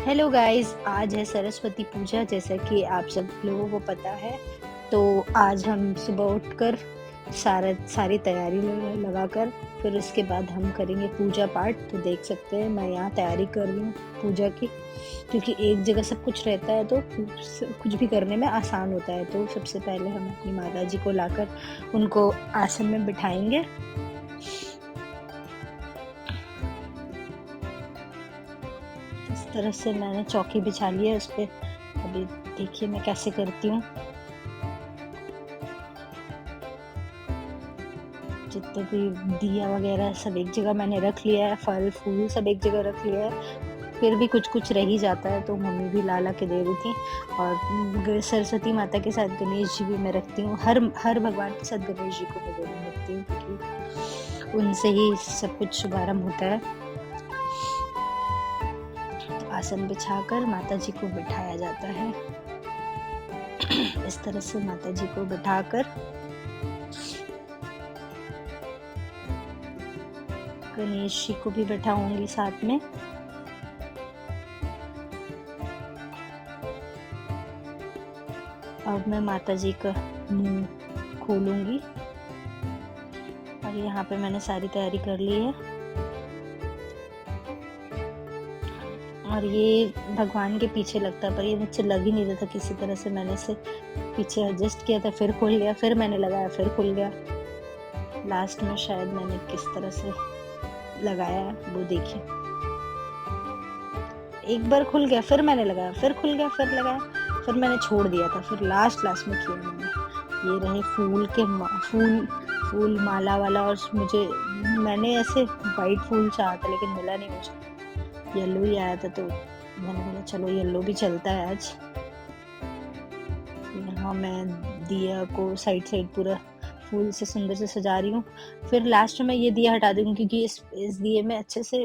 Hello guys, आज है सरस्वती पूजा जैसा कि आप सब लोगों को पता है। तो आज हम सुबह उठकर सारी तैयारी लगाकर फिर उसके बाद हम करेंगे पूजा पाठ। तो देख सकते हैं मैं यहाँ तैयारी कर रही हूँ पूजा की, क्योंकि एक जगह सब कुछ रहता है तो कुछ भी करने में आसान होता है। तो सबसे पहले हम अपनी माता जी को लाकर उनको आसन में बिठाएंगे। इस तरह से मैंने चौकी बिछा ली है उस पे। अभी देखिए मैं कैसे करती हूँ। जितने भी दिया वगैरह सब एक जगह मैंने रख लिया है, फल फूल सब एक जगह रख लिया है। फिर भी कुछ कुछ रह ही जाता है तो मम्मी भी ला के दे रही थी। और सरस्वती माता के साथ गणेश जी भी मैं रखती हूँ। हर भगवान के साथ गणेश जी को मैं जरूर रखती हूँ, क्योंकि उनसे ही सब कुछ शुभारंभ होता है। तो आसन बिछाकर माता जी को बिठाया जाता है। इस तरह से माता जी को बिठाकर गणेश जी को भी बैठाऊंगी साथ में। अब मैं माता जी का मुंह खोलूंगी और यहाँ पे मैंने सारी तैयारी कर ली है। और ये भगवान के पीछे लगता है, पर ये मुझसे लग ही नहीं रहा था किसी तरह से। मैंने इसे पीछे एडजस्ट किया था, फिर खुल गया, फिर मैंने लगाया, फिर खुल गया। लास्ट में शायद मैंने किस तरह से लगाया है वो देखिए। एक बार खुल गया, फिर मैंने लगाया, फिर खुल गया, फिर लगाया, फिर मैंने छोड़ दिया था। फिर लास्ट में किया मैंने। ये रहे फूल माला वाला। और मैंने ऐसे वाइट फूल चाहा था लेकिन मिला नहीं मुझे, येलो ही आया था। तो मैंने बोला चलो येलो भी चलता है आज। यहाँ मैं दिया को साइड पूरा फूल से सुंदर से सजा रही हूँ। फिर लास्ट में ये दिया हटा दूंगी, क्योंकि इस दिए में अच्छे से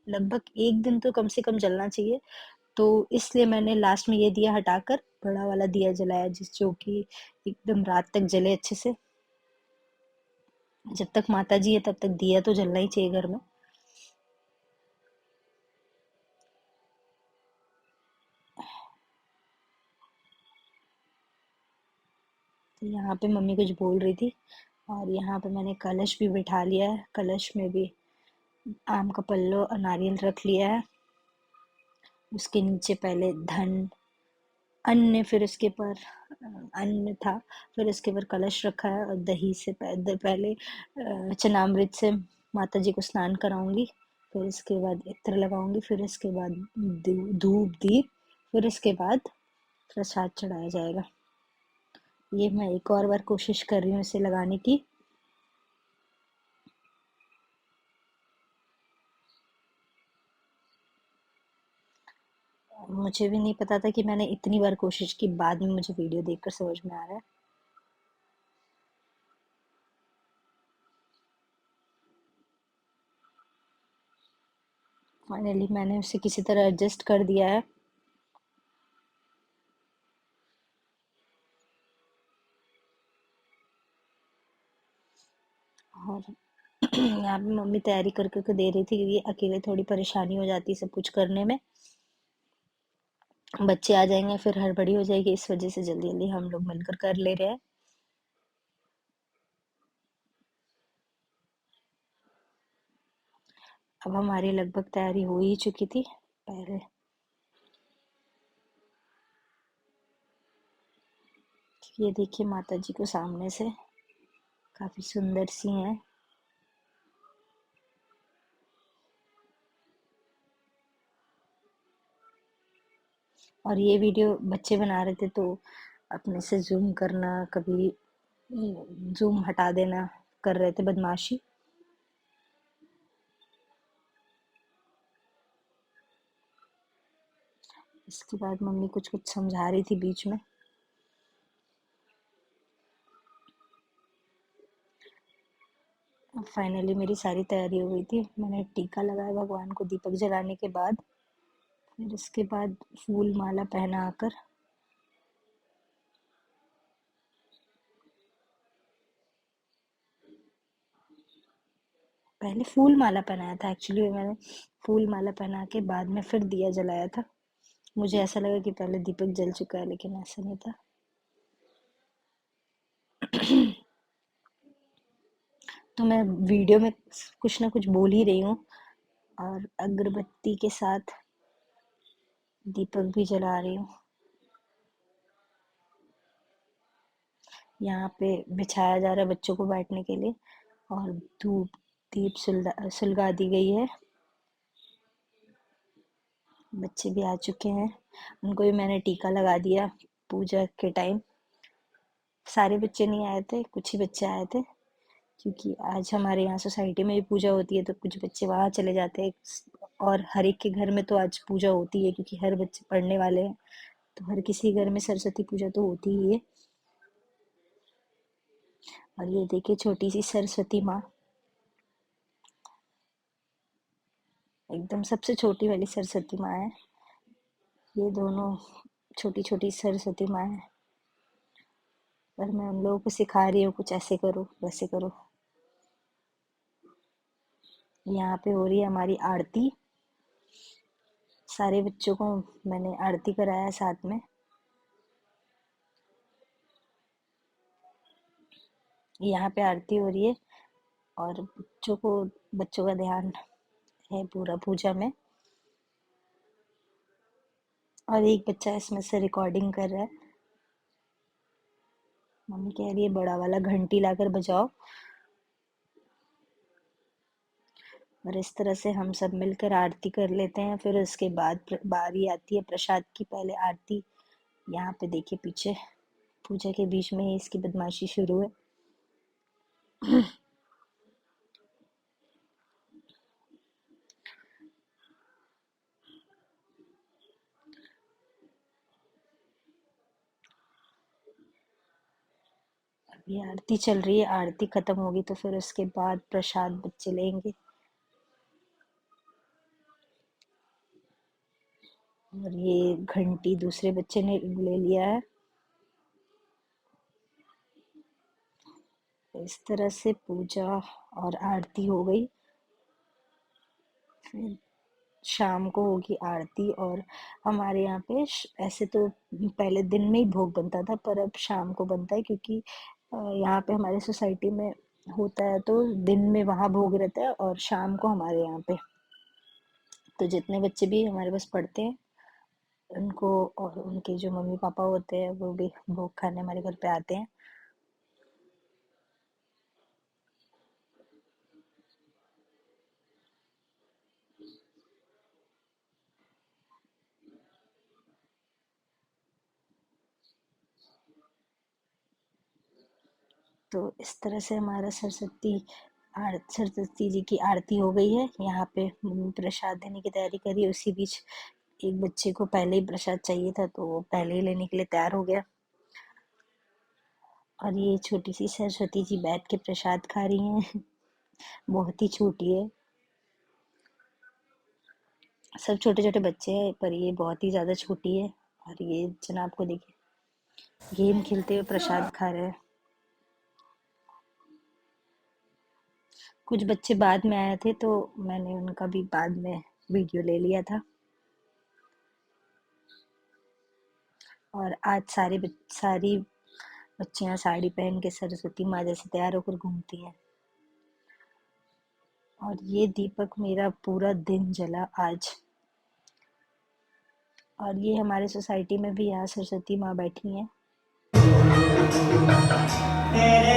लगभग एक दिन तो कम से कम जलना चाहिए। तो इसलिए मैंने लास्ट में ये दिया हटाकर बड़ा वाला दिया जलाया, जो कि एकदम रात तक जले अच्छे से। जब तक माता जी है तब तक दिया तो जलना ही चाहिए घर में। तो यहाँ पे मम्मी कुछ बोल रही थी। और यहाँ पे मैंने कलश भी बिठा लिया है। कलश में भी आम का पल्लो और नारियल रख लिया है। उसके नीचे पहले धन अन्न, फिर उसके ऊपर अन्न था, फिर उसके ऊपर कलश रखा है। और दही से पहले चनामृत से माता जी को स्नान कराऊंगी। फिर इसके बाद इत्र लगाऊंगी। फिर इसके बाद धूप दीप। फिर इसके बाद प्रसाद चढ़ाया जाएगा। ये मैं एक और बार कोशिश कर रही हूँ इसे लगाने की। मुझे भी नहीं पता था कि मैंने इतनी बार कोशिश की, बाद में मुझे वीडियो देखकर समझ में आ रहा है। फाइनली मैंने उसे किसी तरह एडजस्ट कर दिया है। और यहाँ पे मम्मी तैयारी करके दे रही थी, क्योंकि अकेले थोड़ी परेशानी हो जाती है सब कुछ करने में। बच्चे आ जाएंगे फिर हड़बड़ी हो जाएगी, इस वजह से जल्दी जल्दी हम लोग मिलकर कर ले रहे हैं। अब हमारी लगभग तैयारी हो ही चुकी थी पहले। ये देखिए माता जी को सामने से काफी सुंदर सी हैं। और ये वीडियो बच्चे बना रहे थे, तो अपने से जूम करना, कभी जूम हटा देना कर रहे थे, बदमाशी। इसके बाद मम्मी कुछ कुछ समझा रही थी बीच में। फाइनली मेरी सारी तैयारी हो गई थी। मैंने टीका लगाया भगवान को दीपक जलाने के बाद। फिर उसके बाद फूल माला पहना कर पहले फूल माला पहनाया था। एक्चुअली मैंने फूल माला पहना के बाद में फिर दिया जलाया था। मुझे ऐसा लगा कि पहले दीपक जल चुका है, लेकिन ऐसा नहीं था। तो मैं वीडियो में कुछ ना कुछ बोल ही रही हूँ, और अगरबत्ती के साथ दीपक भी जला रही हूँ। यहाँ पे बिछाया जा रहा है बच्चों को बैठने के लिए, और धूप दीप सुलगा दी गई है। बच्चे भी आ चुके हैं, उनको भी मैंने टीका लगा दिया पूजा के टाइम। सारे बच्चे नहीं आए थे, कुछ ही बच्चे आए थे, क्योंकि आज हमारे यहाँ सोसाइटी में भी पूजा होती है, तो कुछ बच्चे वहाँ चले जाते हैं। और हर एक के घर में तो आज पूजा होती है, क्योंकि हर बच्चे पढ़ने वाले हैं, तो हर किसी घर में सरस्वती पूजा तो होती ही है। और ये देखिए छोटी सी सरस्वती माँ, एकदम सबसे छोटी वाली सरस्वती माँ है। ये दोनों छोटी छोटी सरस्वती माँ है, पर मैं उन लोगों को सिखा रही हूँ कुछ ऐसे करो वैसे करो। यहाँ पे हो रही है हमारी आरती। सारे बच्चों को मैंने आरती कराया साथ में। यहाँ पे आरती हो रही है, और बच्चों का ध्यान है पूरा पूजा में। और एक बच्चा इसमें से रिकॉर्डिंग कर रहा है। मम्मी कह रही है बड़ा वाला घंटी लाकर बजाओ। और इस तरह से हम सब मिलकर आरती कर लेते हैं। फिर उसके बाद बारी आती है प्रसाद की। पहले आरती, यहाँ पे देखिए पीछे पूजा के बीच में ही इसकी बदमाशी शुरू है। अभी आरती चल रही है, आरती खत्म होगी तो फिर उसके बाद प्रसाद बच्चे लेंगे। और ये घंटी दूसरे बच्चे ने ले लिया है। इस तरह से पूजा और आरती हो गई। फिर शाम को होगी आरती। और हमारे यहाँ पे ऐसे तो पहले दिन में ही भोग बनता था, पर अब शाम को बनता है, क्योंकि यहाँ पे हमारे सोसाइटी में होता है, तो दिन में वहाँ भोग रहता है और शाम को हमारे यहाँ पे। तो जितने बच्चे भी हमारे पास पढ़ते हैं, उनको और उनके जो मम्मी पापा होते हैं, वो भी भोग खाने हमारे घर पे आते हैं। तो इस तरह से हमारा सरस्वती जी की आरती हो गई है। यहाँ पे मम्मी प्रसाद देने की तैयारी करी। उसी बीच एक बच्चे को पहले ही प्रसाद चाहिए था, तो वो पहले ही लेने के लिए तैयार हो गया। और ये छोटी सी सरस्वती जी बैठ के प्रसाद खा रही हैं। बहुत ही छोटी है। सब छोटे छोटे बच्चे हैं, पर ये बहुत ही ज्यादा छोटी है। और ये जनाब को देखिए, गेम खेलते हुए प्रसाद खा रहे हैं। कुछ बच्चे बाद में आए थे, तो मैंने उनका भी बाद में वीडियो ले लिया था। और आज सारी बच्चियां साड़ी पहन के सरस्वती माँ जैसे तैयार होकर घूमती हैं। और ये दीपक मेरा पूरा दिन जला आज। और ये हमारे सोसाइटी में भी यहाँ सरस्वती माँ बैठी हैं।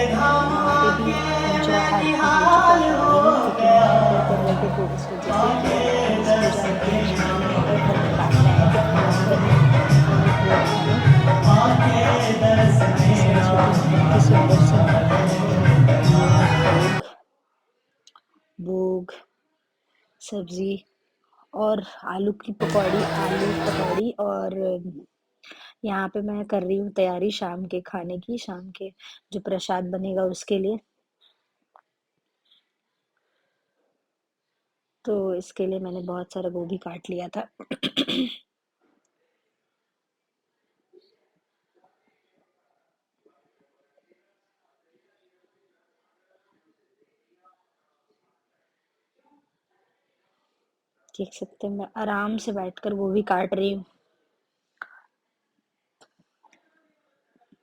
यहाँ पे भी पूजा आरती हो चुका है ऑलरेडी, लेकिन हम ऊपर कर रहे थे, तो इस वजह से हम इस पूजा आरती में शामिल नहीं हो पाए। घर में काम में आए थे, काम करने, मम्मी भोग खाने। हमारी सरस्वती माँ बहुत ही सुंदर सी हैं। ये है भोग, भोग, सब्जी, और आलू पकौड़ी। और यहाँ पे मैं कर रही हूँ तैयारी शाम के खाने की, शाम के जो प्रसाद बनेगा उसके लिए। तो इसके लिए मैंने बहुत सारा गोभी काट लिया था। देख सकते हैं मैं आराम से बैठकर गोभी काट रही हूँ।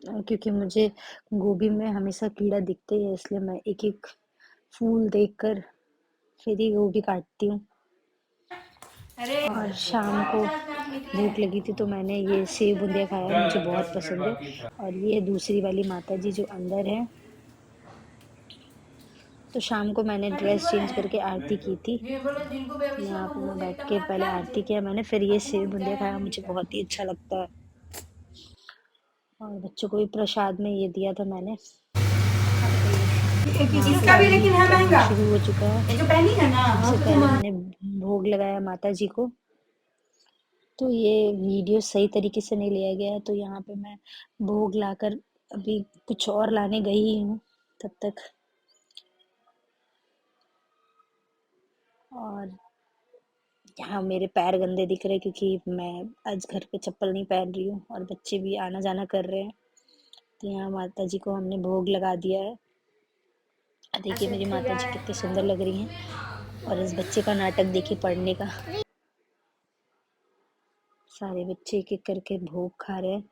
क्योंकि मुझे गोभी में हमेशा कीड़ा दिखते ही है, इसलिए मैं एक एक फूल देखकर फिर ही गोभी काटती हूँ। और शाम को भूख लगी थी तो मैंने ये सेव बूंदिया खाया, मुझे बहुत पसंद है। और ये दूसरी वाली माता जी जो अंदर है, तो शाम को मैंने ड्रेस चेंज करके आरती की थी। तो यहाँ पे मैं बैठ के पहले आरती किया मैंने, फिर ये सेव बूंदिया खाया, मुझे बहुत ही अच्छा लगता है। और बच्चों को भी प्रसाद में ये दिया था मैंने। यहाँ पे इसका भी अभी लेकिन है चढ़ना महंगा। शुरू हो चुका है। ये जो पहनी है ना वो सबसे तो पहले तुम। मैंने भोग लगाया माता जी को। तो ये वीडियो सही तरीके से नहीं लिया गया है, तो यहाँ पे मैं भोग लाकर अभी कुछ और लाने गई हूँ तब तक। और यहाँ मेरे पैर गंदे दिख रहे हैं क्योंकि मैं आज घर पे चप्पल नहीं पहन रही हूँ और बच्चे भी आना जाना कर रहे हैं। तो यहाँ माता जी को हमने भोग लगा दिया है। देखिए अच्छा मेरी ठीक माता जी कितनी सुंदर लग रही हैं। और इस बच्चे का नाटक देखिए पढ़ने का। सारे बच्चे एक एक करके भोग खा रहे हैं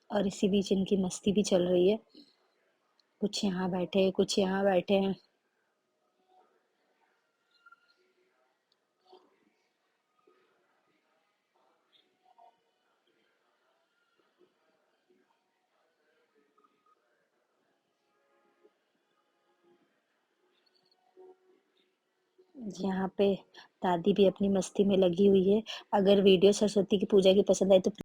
और इसी बीच इनकी मस्ती भी चल रही है। कुछ यहाँ बैठे हैं, कुछ यहाँ बैठे हैं। यहाँ पे दादी भी अपनी मस्ती में लगी हुई है। अगर वीडियो सरस्वती की पूजा की पसंद आई तो